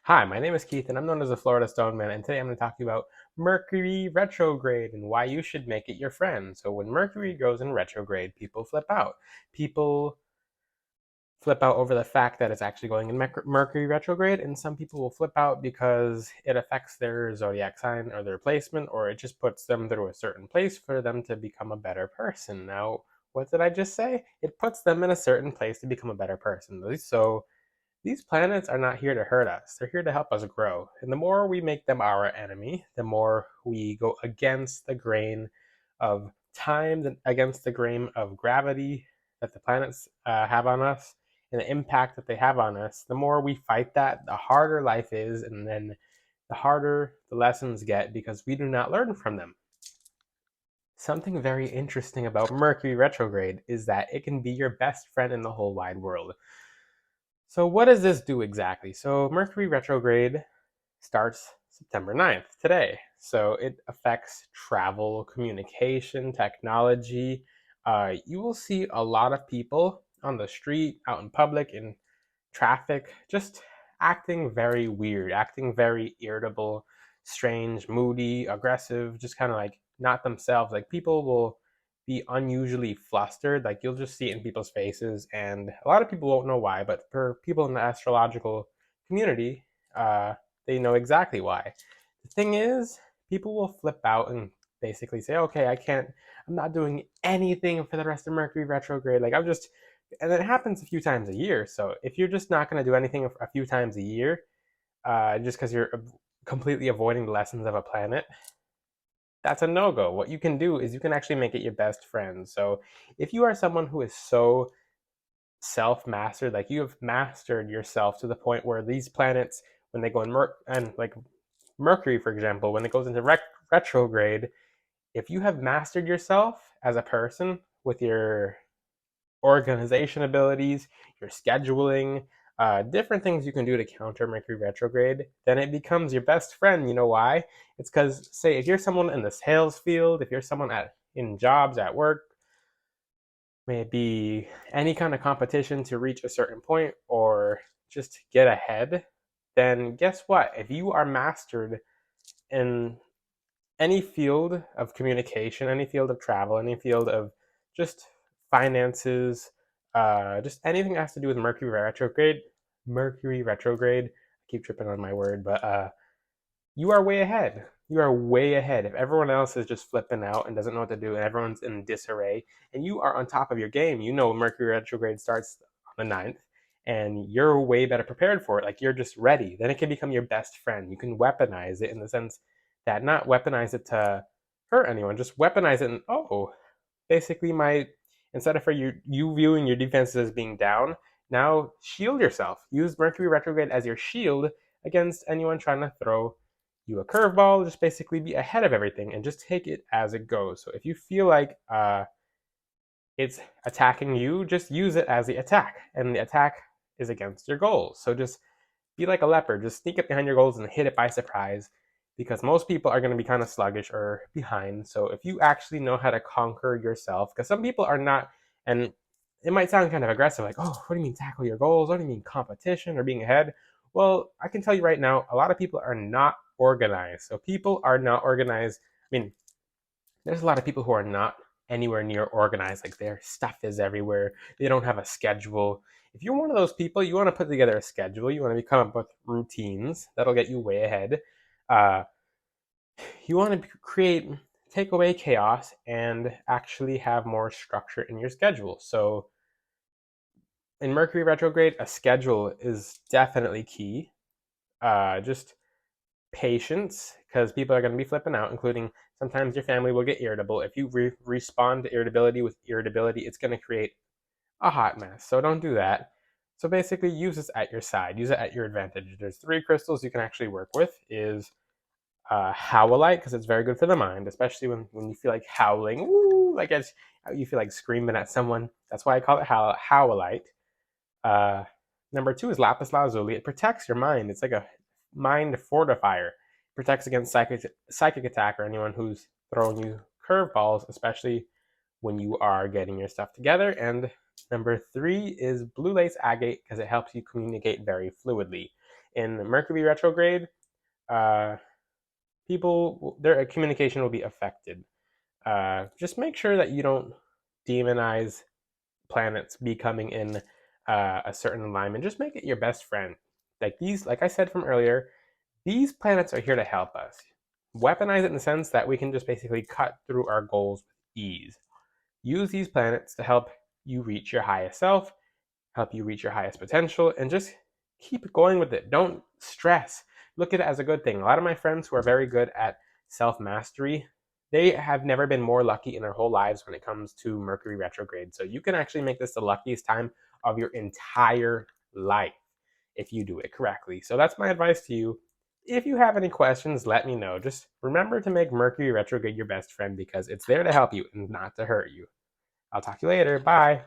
Hi, my name is Keith, and I'm known as the Florida Stone Man, and today I'm going to talk to you about Mercury Retrograde and why you should make it your friend. So when Mercury goes in retrograde, people flip out. People flip out over the fact that it's actually going in Mercury retrograde, and some people will flip out because it affects their zodiac sign or their placement, or it just puts them through a certain place for them to become a better person. Now, what did I just say? It puts them in a certain place to become a better person. So these planets are not here to hurt us. They're here to help us grow. And the more we make them our enemy, the more we go against the grain of time, against the grain of gravity that the planets have on us, and the impact that they have on us. The more we fight that, the harder life is, and then the harder the lessons get because we do not learn from them. Something very interesting about Mercury retrograde is that it can be your best friend in the whole wide world. So what does this do exactly? So Mercury retrograde starts September 9th, today. So it affects travel, communication, technology. You will see a lot of people on the street, out in public, in traffic, just acting very weird, acting very irritable, strange, moody, aggressive, just kind of like not themselves. Like people will be unusually flustered. Like you'll just see it in people's faces, and a lot of people won't know why. But for people in the astrological community, they know exactly why. The thing is, people will flip out and basically say, "Okay, I'm not doing anything for the rest of Mercury retrograde. Like I'm just," and it happens a few times a year. So if you're just not going to do anything a few times a year, just because you're completely avoiding the lessons of a planet, that's a no-go. What you can do is you can actually make it your best friend. So if you are someone who is so self-mastered, like you have mastered yourself to the point where these planets, when they go in and like Mercury, for example, when it goes into retrograde, if you have mastered yourself as a person with your organization abilities, your scheduling, different things you can do to counter Mercury retrograde, then it becomes your best friend. You know why? It's because, say, if you're someone in the sales field, if you're someone in jobs at work, maybe any kind of competition to reach a certain point or just get ahead, then guess what? If you are mastered in any field of communication, any field of travel, any field of just finances, just anything that has to do with Mercury retrograde. Mercury retrograde. I keep tripping on my word, but you are way ahead. You are way ahead. If everyone else is just flipping out and doesn't know what to do, and everyone's in disarray, and you are on top of your game, you know Mercury retrograde starts on the 9th, and you're way better prepared for it. Like you're just ready. Then it can become your best friend. You can weaponize it in the sense that not weaponize it to hurt anyone, just weaponize it and basically my instead of for you viewing your defenses as being down, now shield yourself. Use Mercury retrograde as your shield against anyone trying to throw you a curveball. Just basically be ahead of everything and just take it as it goes. So if you feel like it's attacking you, just use it as the attack, and the attack is against your goals. So just be like a leopard, just sneak up behind your goals and hit it by surprise, because most people are going to be kind of sluggish or behind. So if you actually know how to conquer yourself, because some people are not, and it might sound kind of aggressive, like, oh, what do you mean tackle your goals? What do you mean competition or being ahead? Well, I can tell you right now, a lot of people are not organized. So people are not organized. I mean, there's a lot of people who are not anywhere near organized. Like their stuff is everywhere. They don't have a schedule. If you're one of those people, you want to put together a schedule. You want to come up with routines that'll get you way ahead. Uh, you want to take away chaos and actually have more structure in your schedule. So in Mercury retrograde, a schedule is definitely key. Just patience, because people are going to be flipping out, including sometimes your family will get irritable. If you respond to irritability with irritability, it's going to create a hot mess. So don't do that. So basically, use this at your side. Use it at your advantage. There's 3 crystals you can actually work with. Is howlite, because it's very good for the mind, especially when you feel like howling. Woo, like as you feel like screaming at someone. That's why I call it howlite. Uh, Number 2 is lapis lazuli. It protects your mind. It's like a mind fortifier. It protects against psychic attack or anyone who's throwing you curveballs, especially when you are getting your stuff together. And number 3 is blue lace agate, because it helps you communicate very fluidly. in Mercury retrograde, their communication will be affected. Just make sure that you don't demonize planets becoming in a certain alignment. Just make it your best friend. Like I said from earlier, these planets are here to help us. Weaponize it in the sense that we can just basically cut through our goals with ease. Use these planets to help you reach your highest self, help you reach your highest potential, and just keep going with it. Don't stress. Look at it as a good thing. A lot of my friends who are very good at self mastery, they have never been more lucky in their whole lives when it comes to Mercury retrograde. So you can actually make this the luckiest time of your entire life if you do it correctly. So that's my advice to you. If you have any questions, let me know. Just remember to make Mercury retrograde your best friend because it's there to help you and not to hurt you. I'll talk to you later. Bye.